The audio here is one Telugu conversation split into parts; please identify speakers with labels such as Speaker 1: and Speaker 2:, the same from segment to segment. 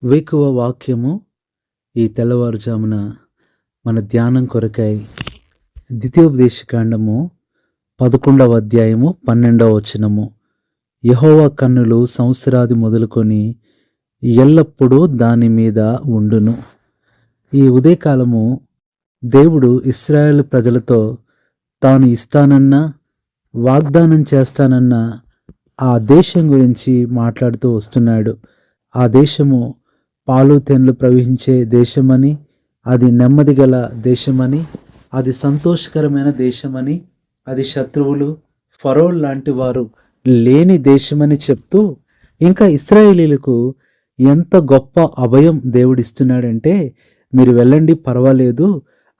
Speaker 1: వేకువ వాక్యము ఈ తెల్లవారుజామున మన ధ్యానం కొరకై ద్వితీయోపదేశకాండము 11వ అధ్యాయము 12వ వచనము. యెహోవా కన్నులు సంవత్సరాది మొదలుకొని ఎల్లప్పుడూ దాని మీద ఉండును. ఈ ఉదయకాలము దేవుడు ఇశ్రాయేలు ప్రజలతో తాను ఇస్తానన్న వాగ్దానం చేస్తానన్న ఆ దేశం గురించి మాట్లాడుతూ వస్తున్నాడు. ఆ దేశము పాలు తేనెలు ప్రవహించే దేశమని, అది నెమ్మది గల దేశమని, అది సంతోషకరమైన దేశమని, అది శత్రువులు ఫరో లాంటి వారు లేని దేశమని చెప్తూ, ఇంకా ఇశ్రాయేలీలకు ఎంత గొప్ప అభయం దేవుడిస్తున్నాడంటే, మీరు వెళ్ళండి, పర్వాలేదు,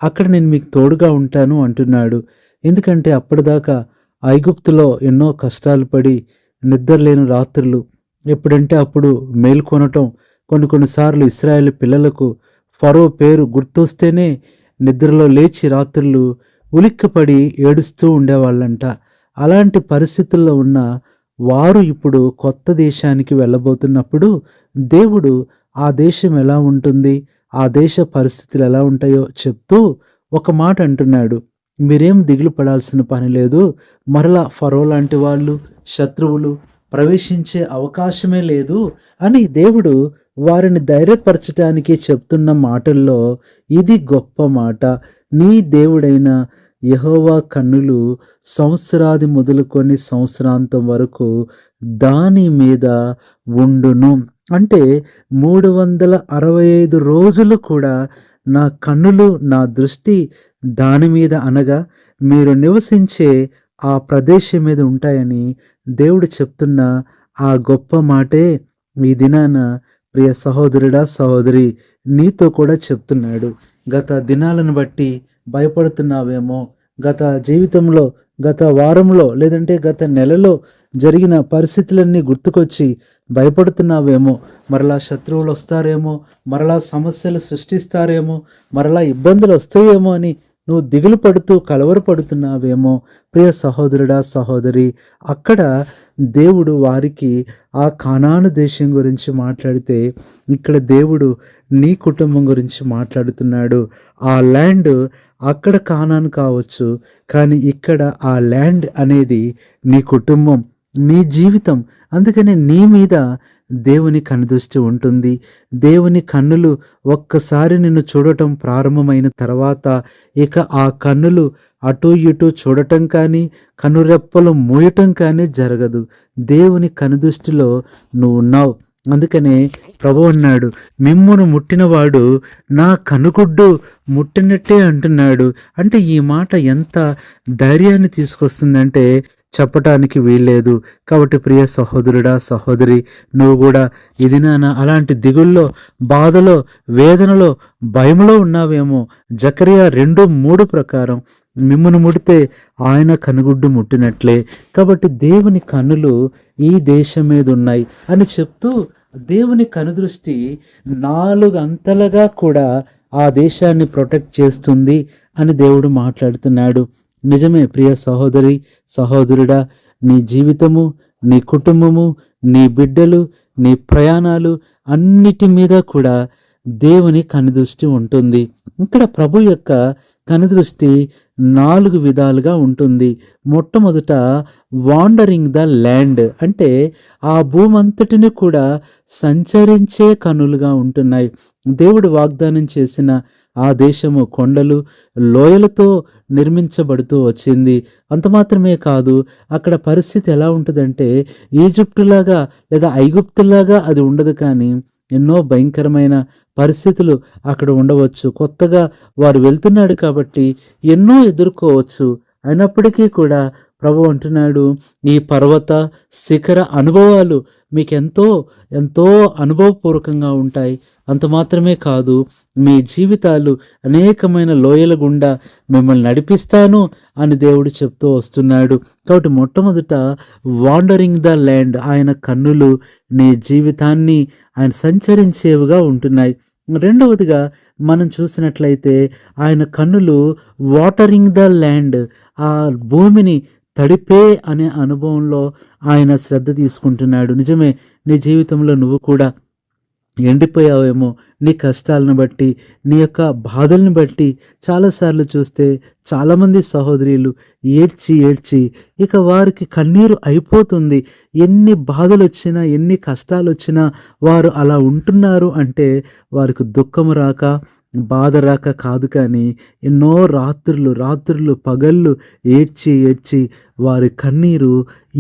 Speaker 1: అక్కడ నేను మీకు తోడుగా ఉంటాను అంటున్నాడు. ఎందుకంటే అప్పటిదాకా ఐగుప్తులో ఎన్నో కష్టాలు పడి నిద్రలేని రాత్రులు, ఎప్పుడంటే అప్పుడు మేల్కొనటం, కొన్నిసార్లు ఇశ్రాయేలు పిల్లలకు ఫరో పేరు గుర్తొస్తేనే నిద్రలో లేచి రాత్రులు ఉలిక్కిపడి ఏడుస్తూ ఉండేవాళ్ళంట. అలాంటి పరిస్థితుల్లో ఉన్న వారు ఇప్పుడు కొత్త దేశానికి వెళ్ళబోతున్నప్పుడు దేవుడు ఆ దేశం ఎలా ఉంటుంది, ఆ దేశ పరిస్థితులు ఎలా ఉంటాయో చెప్తూ ఒక మాట అంటున్నాడు. మీరేం దిగులు పడాల్సిన పని లేదు, మరలా ఫరో లాంటి వాళ్ళు, శత్రువులు ప్రవేశించే అవకాశమే లేదు అని దేవుడు వారిని ధైర్యపరచటానికి చెప్తున్న మాటల్లో ఇది గొప్ప మాట. నీ దేవుడైన యెహోవా కన్నులు సంవత్సరాది మొదలుకొని సంవత్సరాంతం వరకు దాని మీద ఉండును. అంటే 365 రోజులు కూడా నా కన్నులు, నా దృష్టి దాని మీద, అనగా మీరు నివసించే ఆ ప్రదేశం మీద ఉంటాయని దేవుడు చెప్తున్న ఆ గొప్ప మాటే ఈ దినాన ప్రియ సహోదరుడా, సహోదరి, నీతో కూడా చెప్తున్నాడు. గత దినాలను బట్టి భయపడుతున్నావేమో, గత జీవితంలో, గత వారంలో, లేదంటే గత నెలలో జరిగిన పరిస్థితులన్నీ గుర్తుకొచ్చి భయపడుతున్నావేమో. మరలా శత్రువులు వస్తారేమో, మరలా సమస్యలు సృష్టిస్తారేమో, మరలా ఇబ్బందులు వస్తాయేమో అని నువ్వు దిగులు పడుతూ కలవరపడుతున్నావేమో. ప్రియ సహోదరుడా, సహోదరి, అక్కడ దేవుడు వారికి ఆ కానాను దేశం గురించి మాట్లాడితే, ఇక్కడ దేవుడు నీ కుటుంబం గురించి మాట్లాడుతున్నాడు. ఆ ల్యాండ్ అక్కడ కానాను కావచ్చు, కానీ ఇక్కడ ఆ ల్యాండ్ అనేది నీ కుటుంబం, నీ జీవితం. అందుకనే నీ మీద దేవుని కనుదృష్టి ఉంటుంది. దేవుని కన్నులు ఒక్కసారి నిన్ను చూడటం ప్రారంభమైన తర్వాత ఇక ఆ కన్నులు అటు ఇటు చూడటం కానీ, కనురెప్పలు మూయటం కానీ జరగదు. దేవుని కనుదృష్టిలో నువ్వు ఉన్నావు. అందుకనే ప్రభు అన్నాడు, మిమ్మును ముట్టినవాడు నా కనుగుడ్డు ముట్టినట్టే అంటున్నాడు. అంటే ఈ మాట ఎంత ధైర్యాన్ని తీసుకొస్తుందంటే చెప్పటానికి వీల్లేదు. కాబట్టి ప్రియ సహోదరుడా, సహోదరి, నువ్వు కూడా ఇది అలాంటి దిగుల్లో, బాధలో, వేదనలో, భయంలో ఉన్నావేమో. జకరియా 2:3 ప్రకారం మిమ్మును ముడితే ఆయన కనుగుడ్డు ముట్టినట్లే. కాబట్టి దేవుని కన్నులు ఈ దేశం మీద ఉన్నాయి అని చెప్తూ, దేవుని కనుదృష్టి 4 అంతలుగా కూడా ఆ దేశాన్ని ప్రొటెక్ట్ చేస్తుంది అని దేవుడు మాట్లాడుతున్నాడు. నిజమే ప్రియ సహోదరి, సహోదరుడా, నీ జీవితము, నీ కుటుంబము, నీ బిడ్డలు, నీ ప్రయాణాలు అన్నిటి మీద కూడా దేవుని కనుదృష్టి ఉంటుంది. ఇక్కడ ప్రభు యొక్క కనుదృష్టి 4 విధాలుగా ఉంటుంది. మొట్టమొదట వాండరింగ్ ద ల్యాండ్, అంటే ఆ భూమంతటిని కూడా సంచరించే కనులుగా ఉంటున్నాయి. దేవుడు వాగ్దానం చేసిన ఆ దేశము కొండలు, లోయలతో నిర్మించబడుతూ వచ్చింది. అంత మాత్రమే కాదు, అక్కడ పరిస్థితి ఎలా ఉంటుందంటే ఈజిప్టులాగా లేదా ఐగుప్తులాగా అది ఉండదు, కానీ ఎన్నో భయంకరమైన పరిస్థితులు అక్కడ ఉండవచ్చు. కొత్తగా వారు వెళ్తున్నాడు కాబట్టి ఎన్నో ఎదుర్కోవచ్చు. అయినప్పటికీ కూడా ప్రభు అంటున్నాడు, ఈ పర్వత శిఖర అనుభవాలు మీకు ఎంతో ఎంతో అనుభవపూర్వకంగా ఉంటాయి. అంత మాత్రమే కాదు, మీ జీవితాలు అనేకమైన లోయల గుండా మిమ్మల్ని నడిపిస్తాను అని దేవుడు చెప్తూ వస్తున్నాడు. కాబట్టి మొట్టమొదట వాండరింగ్ ద ల్యాండ్, ఆయన కన్నులు నీ జీవితాన్ని ఆయన సంచరించేవిగా ఉంటున్నాయి. రెండవదిగా మనం చూసినట్లయితే ఆయన కన్నులు వాటరింగ్ ద ల్యాండ్, ఆ భూమిని తడిపే అనే అనుభవంలో ఆయన శ్రద్ధ తీసుకుంటున్నాడు. నిజమే, నీ జీవితంలో నువ్వు కూడా ఎండిపోయావేమో నీ కష్టాలను బట్టి, నీ యొక్క బాధలను బట్టి. చాలాసార్లు చూస్తే చాలామంది సహోదరీలు ఏడ్చి ఏడ్చి ఇక వారికి కన్నీరు అయిపోతుంది. ఎన్ని బాధలొచ్చినా, ఎన్ని కష్టాలొచ్చినా వారు అలా ఉంటున్నారు అంటే వారికి దుఃఖము రాక, బాధ రాక కాదు, కానీ ఎన్నో రాత్రులు పగళ్ళు ఏడ్చి ఏడ్చి వారి కన్నీరు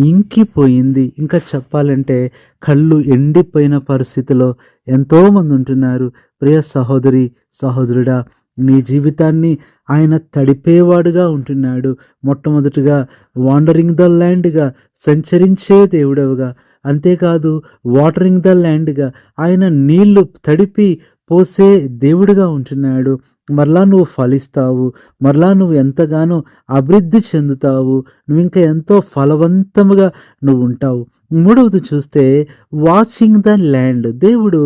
Speaker 1: ఇంకిపోయింది. ఇంకా చెప్పాలంటే కళ్ళు ఎండిపోయిన పరిస్థితిలో ఎంతోమంది ఉంటున్నారు. ప్రియ సహోదరి, సహోదరుడా, నీ జీవితాన్ని ఆయన తడిపేవాడుగా ఉంటున్నాడు. మొట్టమొదటిగా వాండరింగ్ ద ల్యాండ్గా, సంచరించే దేవుడవుగా, అంతేకాదు వాటరింగ్ ద ల్యాండ్గా, ఆయన నీళ్లు తడిపి పోసే దేవుడిగా ఉంటున్నాడు. మరలా నువ్వు ఫలిస్తావు, మరలా నువ్వు ఎంతగానో అభివృద్ధి చెందుతావు, నువ్వు ఇంకా ఎంతో ఫలవంతముగా నువ్వు ఉంటావు. మూడవది చూస్తే వాచింగ్ ద ల్యాండ్. దేవుడు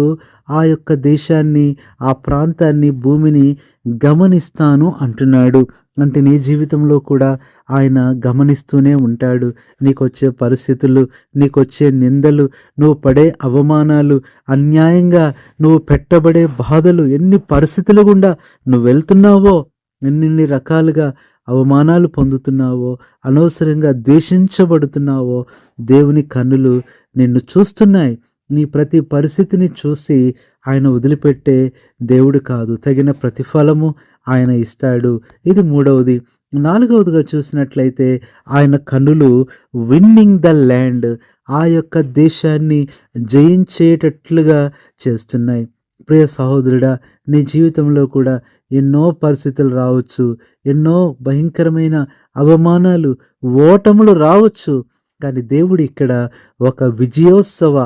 Speaker 1: ఆ యొక్క దేశాన్ని, ఆ ప్రాంతాన్ని, భూమిని గమనిస్తాను అంటున్నాడు. అంటే నీ జీవితంలో కూడా ఆయన గమనిస్తూనే ఉంటాడు. నీకొచ్చే పరిస్థితులు, నీకొచ్చే నిందలు, నువ్వు పడే అవమానాలు, అన్యాయంగా నువ్వు పెట్టబడే బాధలు, ఎన్ని పరిస్థితులు గుండా నువ్వు వెళ్తున్నావో, ఎన్ని రకాలుగా అవమానాలు పొందుతున్నావో, అనవసరంగా ద్వేషించబడుతున్నావో, దేవుని కన్నులు నిన్ను చూస్తున్నాయి. నీ ప్రతి పరిస్థితిని చూసి ఆయన వదిలిపెట్టే దేవుడు కాదు. తగిన ప్రతిఫలము ఆయన ఇస్తాడు. ఇది మూడవది. నాలుగవదిగా చూసినట్లయితే ఆయన కన్నులు విన్నింగ్ ద ల్యాండ్, ఆ యొక్క దేశాన్ని జయించేటట్లుగా చేస్తున్నాయి. ప్రియ సహోదరుడా, నీ జీవితంలో కూడా ఎన్నో పరిస్థితులు రావచ్చు, ఎన్నో భయంకరమైన అవమానాలు, ఓటములు రావచ్చు, కానీ దేవుడు ఇక్కడ ఒక విజయోత్సవ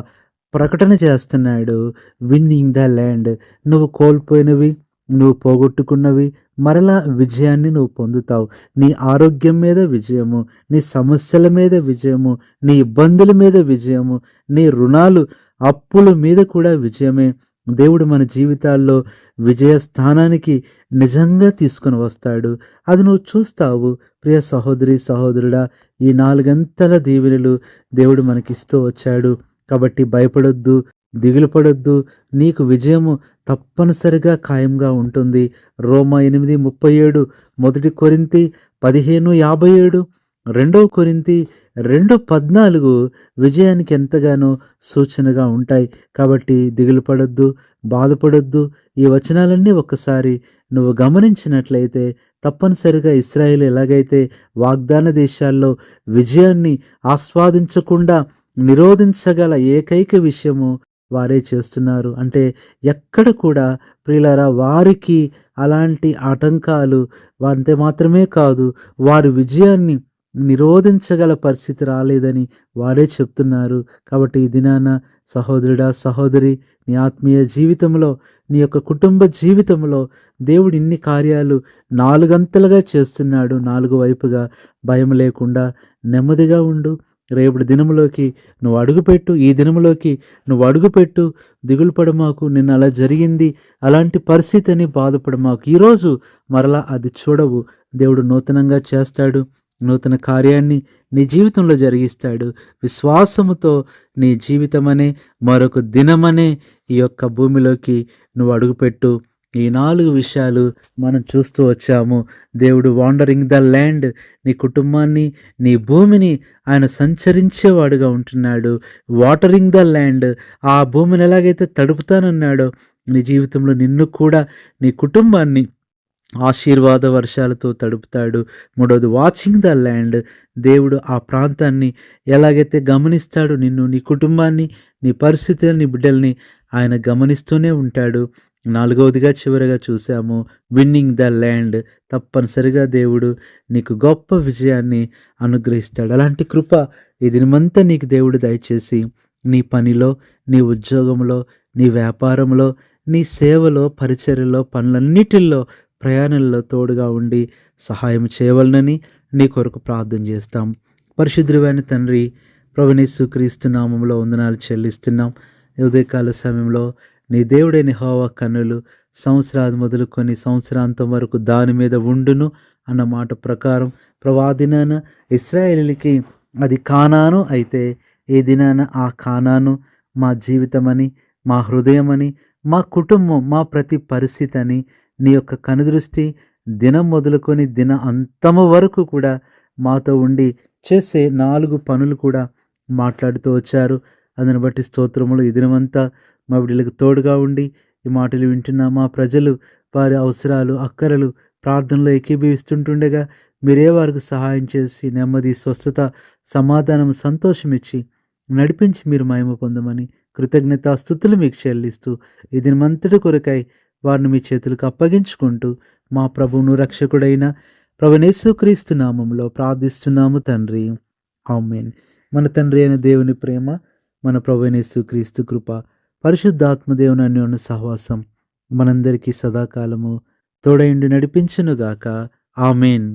Speaker 1: ప్రకటన చేస్తున్నాడు. Winnowing the land. నువ్వు కోల్పోయినవి, నువ్వు పోగొట్టుకున్నవి, మరలా విజయాన్ని నువ్వు పొందుతావు. నీ ఆరోగ్యం మీద విజయము, నీ సమస్యల మీద విజయము, నీ ఇబ్బందుల మీద విజయము, నీ రుణాలు, అప్పుల మీద కూడా విజయమే. దేవుడు మన జీవితాల్లో విజయ స్థానానికి నిజంగా తీసుకొని వస్తాడు. అది నువ్వు చూస్తావు. ప్రియ సహోదరి, సహోదరుడా, ఈ 4 అంతల దీవెనలు దేవుడు మనకిస్తూ వచ్చాడు. కాబట్టి భయపడొద్దు, దిగులు పడొద్దు. నీకు విజయము తప్పనిసరిగా ఖాయంగా ఉంటుంది. రోమా 8:37, 1 కొరింథీ 15:57, 2 కొరింథీ 2:14 విజయానికి ఎంతగానో సూచనగా ఉంటాయి. కాబట్టి దిగులు పడొద్దు, బాధపడొద్దు. ఈ వచనాలన్నీ ఒక్కసారి నువ్వు గమనించినట్లయితే తప్పనిసరిగా ఇశ్రాయేలు ఎలాగైతే వాగ్దాన దేశాల్లో విజయాన్ని ఆస్వాదించకుండా నిరోధించగల ఏకైక విషయము వారే చేస్తున్నారు. అంటే ఎక్కడ కూడా ప్రియులారా వారికి అలాంటి ఆటంకాలు, అంతే మాత్రమే కాదు, వారి విజయాన్ని నిరోధించగల పరిస్థితి రాలేదని వారే చెప్తున్నారు. కాబట్టి ఈ దినాన సహోదరుడా, సహోదరి, నీ ఆత్మీయ జీవితంలో, నీ యొక్క కుటుంబ జీవితంలో దేవుడు ఇన్ని కార్యాలు 4 అంతలుగా చేస్తున్నాడు. 4 వైపుగా భయం లేకుండా నెమ్మదిగా ఉండు. రేపటి దినములోకి నువ్వు అడుగుపెట్టు, ఈ దినములోకి నువ్వు అడుగుపెట్టు. దిగులు పడమాకు, నిన్న అలా జరిగింది, అలాంటి పరిస్థితి అని బాధపడమాకు. ఈరోజు మరలా అది చూడవు. దేవుడు నూతనంగా చేస్తాడు, నూతన కార్యాన్ని నీ జీవితంలో జరిగిస్తాడు. విశ్వాసముతో నీ జీవితమనే మరొక దినమనే ఈ యొక్క భూమిలోకి నువ్వు అడుగుపెట్టు. ఈ 4 విషయాలు మనం చూస్తూ వచ్చాము. దేవుడు వాండరింగ్ ద ల్యాండ్, నీ కుటుంబాన్ని, నీ భూమిని ఆయన సంచరించేవాడుగా ఉంటున్నాడు. వాటరింగ్ ద ల్యాండ్, ఆ భూమిని ఎలాగైతే తడుపుతానన్నాడో నీ జీవితంలో నిన్ను కూడా, నీ కుటుంబాన్ని ఆశీర్వాద వర్షాలతో తడుపుతాడు. మూడవది వాచింగ్ ద ల్యాండ్, దేవుడు ఆ ప్రాంతాన్ని ఎలాగైతే గమనిస్తాడు, నిన్ను, నీ కుటుంబాన్ని, నీ పరిస్థితులను, నీ బిడ్డల్ని ఆయన గమనిస్తూనే ఉంటాడు. 4వదిగా చివరిగా చూసాము విన్నింగ్ ద ల్యాండ్. తప్పనిసరిగా దేవుడు నీకు గొప్ప విజయాన్ని అనుగ్రహిస్తాడు. అలాంటి కృప ఈ దినమంతా నీకు దేవుడు దయచేసి నీ పనిలో, నీ ఉద్యోగంలో, నీ వ్యాపారంలో, నీ సేవలో, పరిచర్యలో, పనులన్నిటిల్లో, ప్రయాణంలో తోడుగా ఉండి సహాయం చేయవలనని నీ కొరకు ప్రార్థన చేస్తాం. పరిశుద్ధుడైన తండ్రి, ప్రభువైన యేసుక్రీస్తు నామములో వందనాలు చెల్లిస్తున్నాం. ఉదయకాల సమయంలో నీ దేవుడైన యెహోవా కన్నులు సంవత్సరాది మొదలుకొని సంవత్సరాంతం వరకు దాని మీద ఉండును అన్న మాట ప్రకారం ప్రభా దినాన ఇశ్రాయేలుకి అది కానాను అయితే, ఏ దినాన ఆ కానాను మా జీవితమని, మా హృదయమని, మా కుటుంబం, మా ప్రతి పరిస్థితి అని నీ యొక్క కనుదృష్టి దినం మొదలుకొని దిన అంతము వరకు కూడా మాతో ఉండి చేసే 4 పనులు కూడా మాట్లాడుతూ వచ్చారు. అందుని బట్టి స్తోత్రములు. ఈ దినమంతా మా బిడ్డలకు తోడుగా ఉండి ఈ మాటలు వింటున్న మా ప్రజలు వారి అవసరాలు, అక్కరలు ప్రార్థనలో ఏకీభవిస్తుంటుండగా మీరే వారికి సహాయం చేసి నెమ్మది, స్వస్థత, సమాధానం, సంతోషం ఇచ్చి నడిపించి మీరు మహిమ పొందమని కృతజ్ఞతాస్తుతులు మీకు చెల్లిస్తూ ఈ దినమంతటి కొరకై వారిని మీ చేతులకు అప్పగించుకుంటూ మా ప్రభువును రక్షకుడైన ప్రభునేసుక్రీస్తు నామంలో ప్రార్థిస్తున్నాము తండ్రి. ఆమేన్. మన తండ్రి అయిన దేవుని ప్రేమ, మన ప్రభునేసుక్రీస్తు కృప, పరిశుద్ధాత్మ దేవుని అన్యోన్య సహవాసం మనందరికీ సదాకాలము తోడైండి నడిపించునుగాక. ఆమేన్.